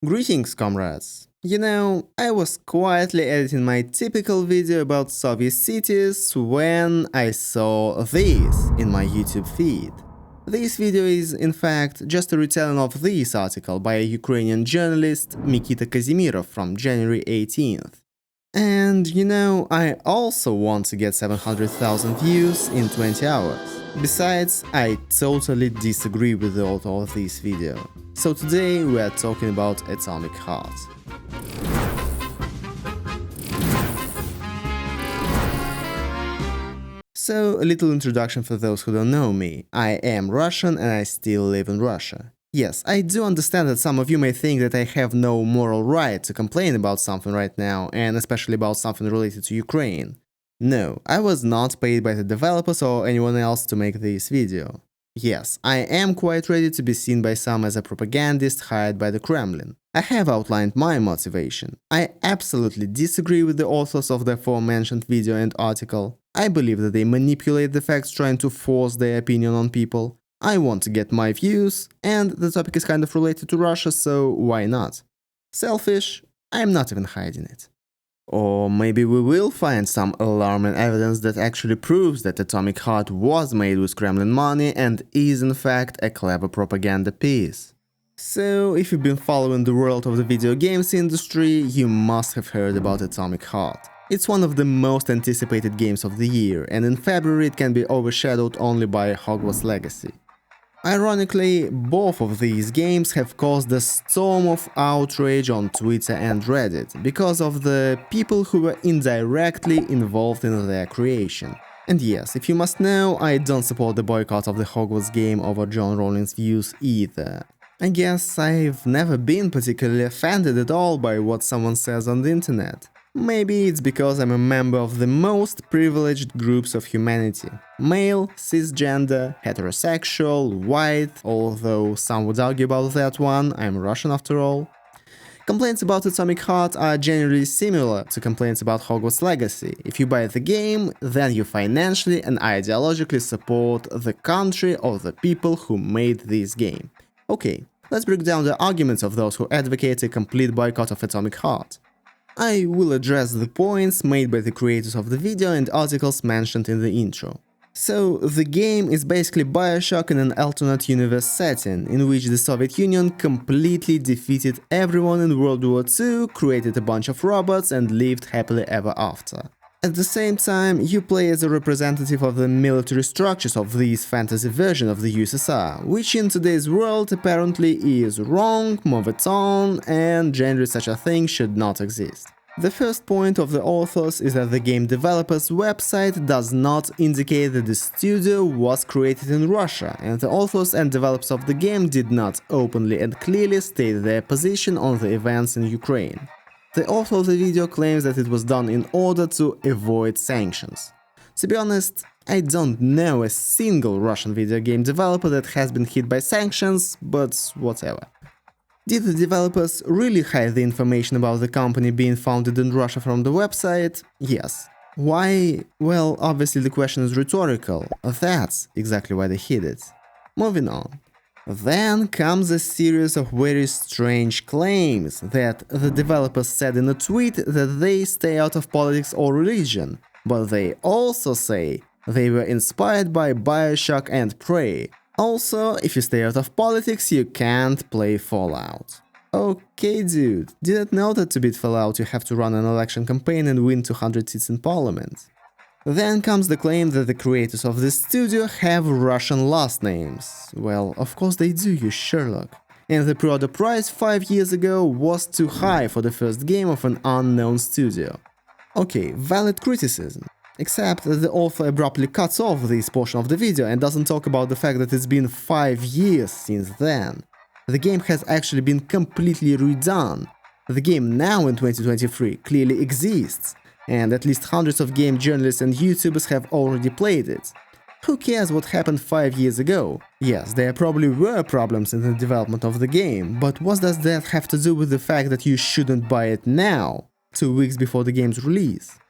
Greetings, comrades! You know, I was quietly editing my typical video about Soviet cities when I saw this in my YouTube feed. This video is, in fact, just a retelling of this article by a Ukrainian journalist Mikita Kazimirov from January 18th. And you know, I also want to get 700,000 views in 20 hours. Besides, I totally disagree with the author of this video. So today we are talking about Atomic Heart. So, a little introduction for those who don't know me. I am Russian and I still live in Russia. Yes, I do understand that some of you may think that I have no moral right to complain about something right now, and especially about something related to Ukraine. No, I was not paid by the developers or anyone else to make this video. Yes, I am quite ready to be seen by some as a propagandist hired by the Kremlin. I have outlined my motivation. I absolutely disagree with the authors of the aforementioned video and article. I believe that they manipulate the facts trying to force their opinion on people. I want to get my views, and the topic is kind of related to Russia, so why not? Selfish? I'm not even hiding it. Or maybe we will find some alarming evidence that actually proves that Atomic Heart was made with Kremlin money and is in fact a clever propaganda piece. So, if you've been following the world of the video games industry, you must have heard about Atomic Heart. It's one of the most anticipated games of the year, and in February it can be overshadowed only by Hogwarts Legacy. Ironically, both of these games have caused a storm of outrage on Twitter and Reddit because of the people who were indirectly involved in their creation. And yes, if you must know, I don't support the boycott of the Hogwarts game over John Rowling's views either. I guess I've never been particularly offended at all by what someone says on the internet. Maybe it's because I'm a member of the most privileged groups of humanity. Male, cisgender, heterosexual, white, although some would argue about that one, I'm Russian after all. Complaints about Atomic Heart are generally similar to complaints about Hogwarts Legacy. If you buy the game, then you financially and ideologically support the country or the people who made this game. Okay, let's break down the arguments of those who advocate a complete boycott of Atomic Heart. I will address the points made by the creators of the video and articles mentioned in the intro. So, the game is basically Bioshock in an alternate universe setting, in which the Soviet Union completely defeated everyone in World War II, created a bunch of robots and lived happily ever after. At the same time, you play as a representative of the military structures of this fantasy version of the USSR, which in today's world apparently is wrong, moveton, and generally such a thing should not exist. The first point of the authors is that the game developer's website does not indicate that the studio was created in Russia, and the authors and developers of the game did not openly and clearly state their position on the events in Ukraine. The author of the video claims that it was done in order to avoid sanctions. To be honest, I don't know a single Russian video game developer that has been hit by sanctions, but whatever. Did the developers really hide the information about the company being founded in Russia from the website? Yes. Why? Well, obviously the question is rhetorical. That's exactly why they hid it. Moving on. Then comes a series of very strange claims that the developers said in a tweet that they stay out of politics or religion, but they also say they were inspired by Bioshock and Prey. Also, if you stay out of politics, you can't play Fallout. Okay dude, didn't know that to beat Fallout you have to run an election campaign and win 200 seats in parliament. Then comes the claim that the creators of this studio have Russian last names. Well, of course they do, you Sherlock. And the pre-order price 5 years ago was too high for the first game of an unknown studio. Okay, valid criticism. Except that the author abruptly cuts off this portion of the video and doesn't talk about the fact that it's been 5 years since then. The game has actually been completely redone. The game now in 2023 clearly exists. And at least hundreds of game journalists and YouTubers have already played it. Who cares what happened 5 years ago? Yes, there probably were problems in the development of the game, but what does that have to do with the fact that you shouldn't buy it now, 2 weeks before the game's release?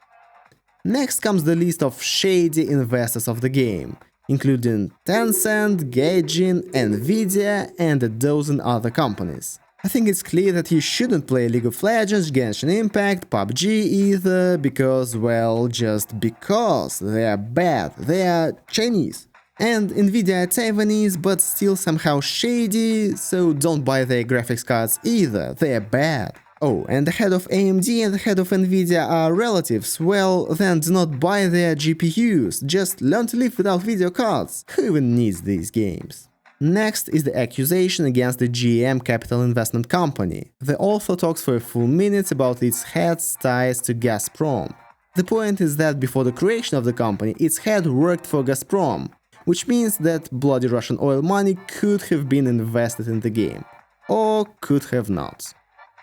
Next comes the list of shady investors of the game, including Tencent, Gaijin, Nvidia and a dozen other companies. I think it's clear that you shouldn't play League of Legends, Genshin Impact, PUBG either, because, well, just because they are bad, they are Chinese. And Nvidia are Taiwanese, but still somehow shady, so don't buy their graphics cards either, they are bad. Oh, and the head of AMD and the head of Nvidia are relatives, well, then do not buy their GPUs, just learn to live without video cards. Who even needs these games? Next is the accusation against the GM Capital Investment Company. The author talks for a full minute about its head's ties to Gazprom. The point is that before the creation of the company, its head worked for Gazprom, which means that bloody Russian oil money could have been invested in the game. Or could have not.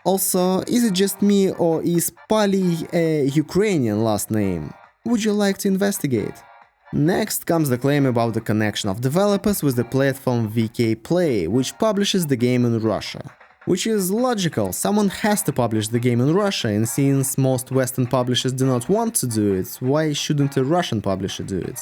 Also, is it just me or is Pali a Ukrainian last name? Would you like to investigate? Next comes the claim about the connection of developers with the platform VK Play, which publishes the game in Russia. Which is logical, someone has to publish the game in Russia, and since most Western publishers do not want to do it, why shouldn't a Russian publisher do it?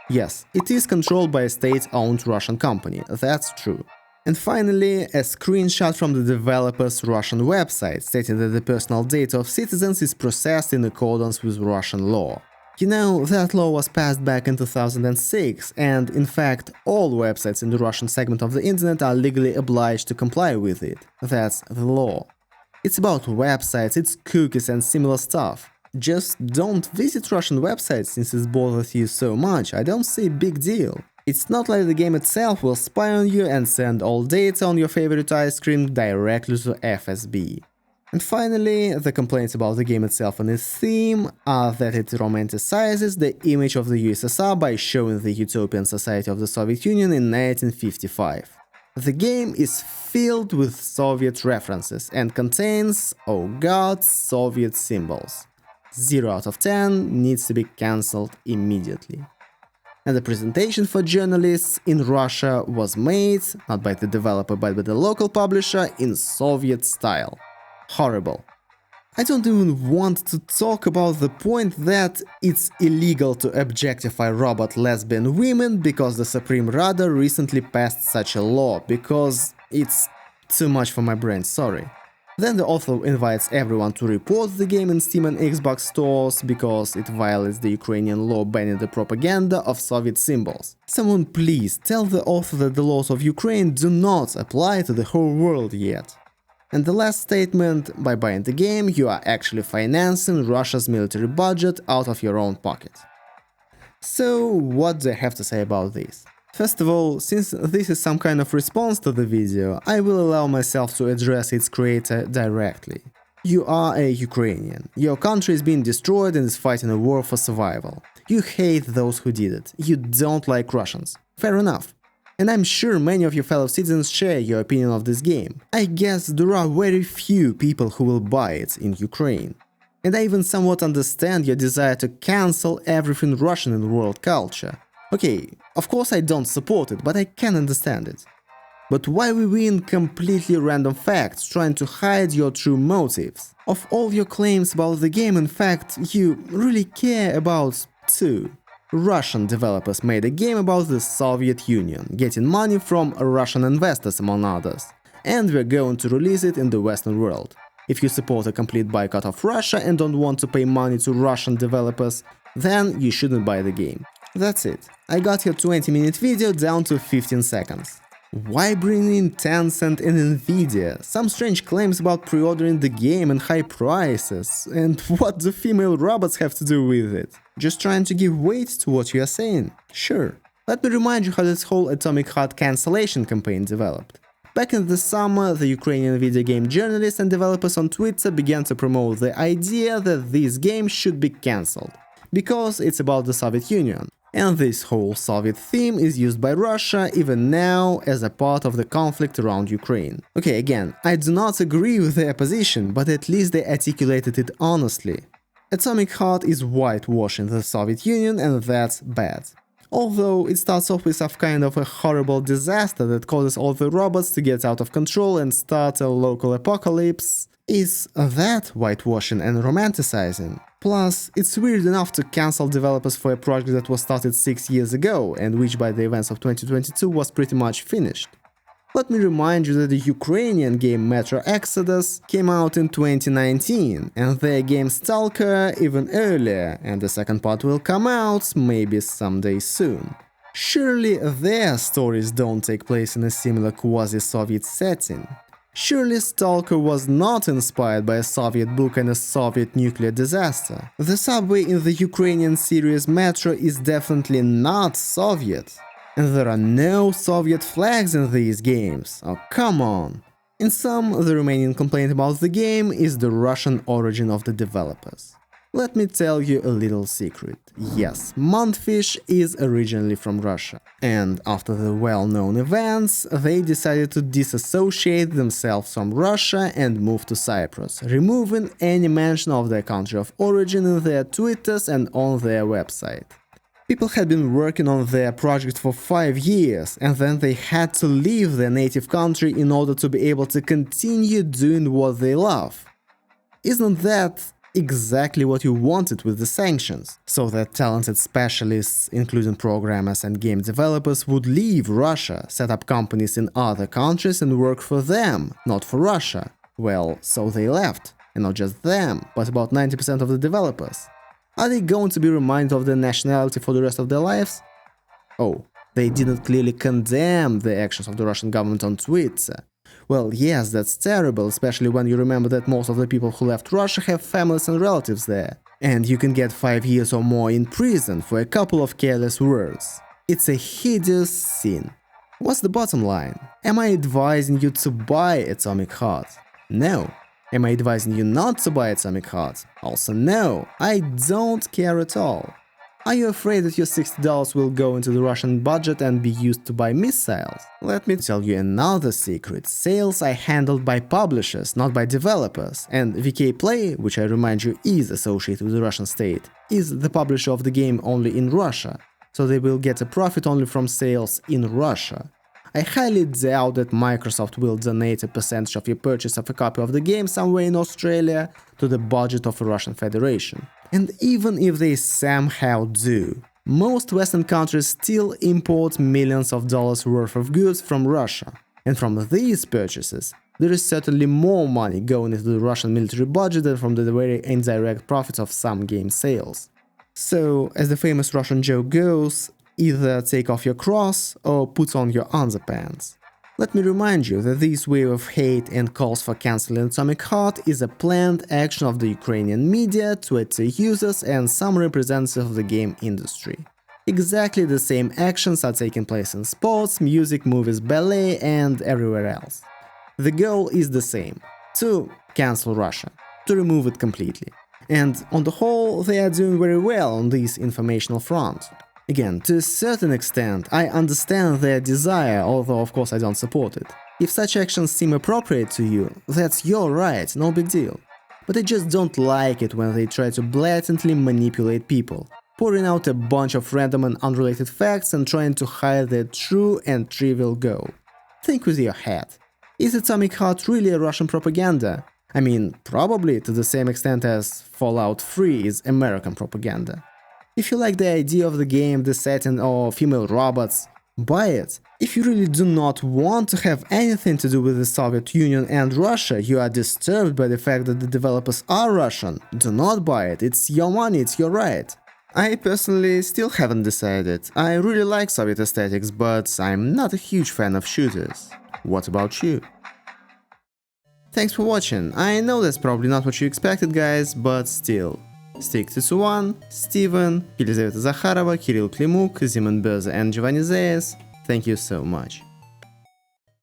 Yes, it is controlled by a state-owned Russian company, that's true. And finally, a screenshot from the developer's Russian website stating that the personal data of citizens is processed in accordance with Russian law. You know, that law was passed back in 2006, and in fact, all websites in the Russian segment of the internet are legally obliged to comply with it. That's the law. It's about websites, it's cookies and similar stuff. Just don't visit Russian websites since it bothers you so much, I don't see a big deal. It's not like the game itself will spy on you and send all data on your favorite ice cream directly to FSB. And finally, the complaints about the game itself and its theme are that it romanticizes the image of the USSR by showing the utopian society of the Soviet Union in 1955. The game is filled with Soviet references and contains, oh god, Soviet symbols. 0 out of 10 needs to be cancelled immediately. And the presentation for journalists in Russia was made, not by the developer but by the local publisher, in Soviet style. Horrible. I don't even want to talk about the point that it's illegal to objectify robot lesbian women because the Supreme Rada recently passed such a law, because it's too much for my brain, sorry. Then the author invites everyone to report the game in Steam and Xbox stores because it violates the Ukrainian law banning the propaganda of Soviet symbols. Someone please tell the author that the laws of Ukraine do not apply to the whole world yet. And the last statement, by buying the game, you are actually financing Russia's military budget out of your own pocket. So, what do I have to say about this? First of all, since this is some kind of response to the video, I will allow myself to address its creator directly. You are a Ukrainian. Your country is being destroyed and is fighting a war for survival. You hate those who did it. You don't like Russians. Fair enough. And I'm sure many of your fellow citizens share your opinion of this game. I guess there are very few people who will buy it in Ukraine. And I even somewhat understand your desire to cancel everything Russian in world culture. Okay, of course I don't support it, but I can understand it. But why we win completely random facts, trying to hide your true motives? Of all your claims about the game, in fact, you really care about two. Russian developers made a game about the Soviet Union, getting money from Russian investors among others. And we're going to release it in the Western world. If you support a complete boycott of Russia and don't want to pay money to Russian developers, then you shouldn't buy the game. That's it. I got your 20-minute video down to 15 seconds. Why bring in Tencent and Nvidia? Some strange claims about pre-ordering the game and high prices. And what do female robots have to do with it? Just trying to give weight to what you are saying? Sure. Let me remind you how this whole Atomic Heart cancellation campaign developed. Back in the summer, the Ukrainian video game journalists and developers on Twitter began to promote the idea that this game should be cancelled, because it's about the Soviet Union. And this whole Soviet theme is used by Russia even now as a part of the conflict around Ukraine. Okay, again, I do not agree with their position, but at least they articulated it honestly. Atomic Heart is whitewashing the Soviet Union, and that's bad. Although it starts off with some kind of a horrible disaster that causes all the robots to get out of control and start a local apocalypse, is that whitewashing and romanticizing? Plus, it's weird enough to cancel developers for a project that was started 6 years ago and which by the events of 2022 was pretty much finished. Let me remind you that the Ukrainian game Metro Exodus came out in 2019, and their game Stalker even earlier, and the second part will come out maybe someday soon. Surely their stories don't take place in a similar quasi-Soviet setting. Surely Stalker was not inspired by a Soviet book and a Soviet nuclear disaster. The subway in the Ukrainian series Metro is definitely not Soviet. And there are no Soviet flags in these games. Oh, come on. In sum, the remaining complaint about the game is the Russian origin of the developers. Let me tell you a little secret. Yes, Montfish is originally from Russia. And after the well-known events, they decided to disassociate themselves from Russia and move to Cyprus, removing any mention of their country of origin in their Twitters and on their website. People had been working on their project for 5 years, and then they had to leave their native country in order to be able to continue doing what they love. Isn't that exactly what you wanted with the sanctions? So that talented specialists, including programmers and game developers, would leave Russia, set up companies in other countries and work for them, not for Russia. Well, so they left. And not just them, but about 90% of the developers. Are they going to be reminded of their nationality for the rest of their lives? Oh, they didn't clearly condemn the actions of the Russian government on Twitter. Well, yes, that's terrible, especially when you remember that most of the people who left Russia have families and relatives there. And you can get 5 years or more in prison for a couple of careless words. It's a hideous sin. What's the bottom line? Am I advising you to buy Atomic Heart? No. Am I advising you not to buy Atomic Heart? Also no, I don't care at all. Are you afraid that your $60 will go into the Russian budget and be used to buy missiles? Let me tell you another secret. Sales are handled by publishers, not by developers, and VK Play, which I remind you is associated with the Russian state, is the publisher of the game only in Russia, so they will get a profit only from sales in Russia. I highly doubt that Microsoft will donate a percentage of your purchase of a copy of the game somewhere in Australia to the budget of a Russian Federation. And even if they somehow do, most Western countries still import millions of dollars worth of goods from Russia. And from these purchases, there is certainly more money going into the Russian military budget than from the very indirect profits of some game sales. So, as the famous Russian joke goes, either take off your cross or put on your underpants. Let me remind you that this wave of hate and calls for cancelling Atomic Heart is a planned action of the Ukrainian media, Twitter users and some representatives of the game industry. Exactly the same actions are taking place in sports, music, movies, ballet and everywhere else. The goal is the same: to cancel Russia, to remove it completely. And on the whole, they are doing very well on this informational front. Again, to a certain extent, I understand their desire, although of course I don't support it. If such actions seem appropriate to you, that's your right, no big deal. But I just don't like it when they try to blatantly manipulate people, pouring out a bunch of random and unrelated facts and trying to hide their true and trivial goal. Think with your head. Is Atomic Heart really a Russian propaganda? I mean, probably to the same extent as Fallout 3 is American propaganda. If you like the idea of the game, the setting or female robots, buy it. If you really do not want to have anything to do with the Soviet Union and Russia, you are disturbed by the fact that the developers are Russian, do not buy it, it's your money, it's your right. I personally still haven't decided. I really like Soviet aesthetics, but I'm not a huge fan of shooters. What about you? Thanks for watching. I know that's probably not what you expected, guys, but still. Stick to one, Steven, Yelizaveta Zakharova, Kirill, Klimuk, Böse and Giovanni Zayas. Thank you so much.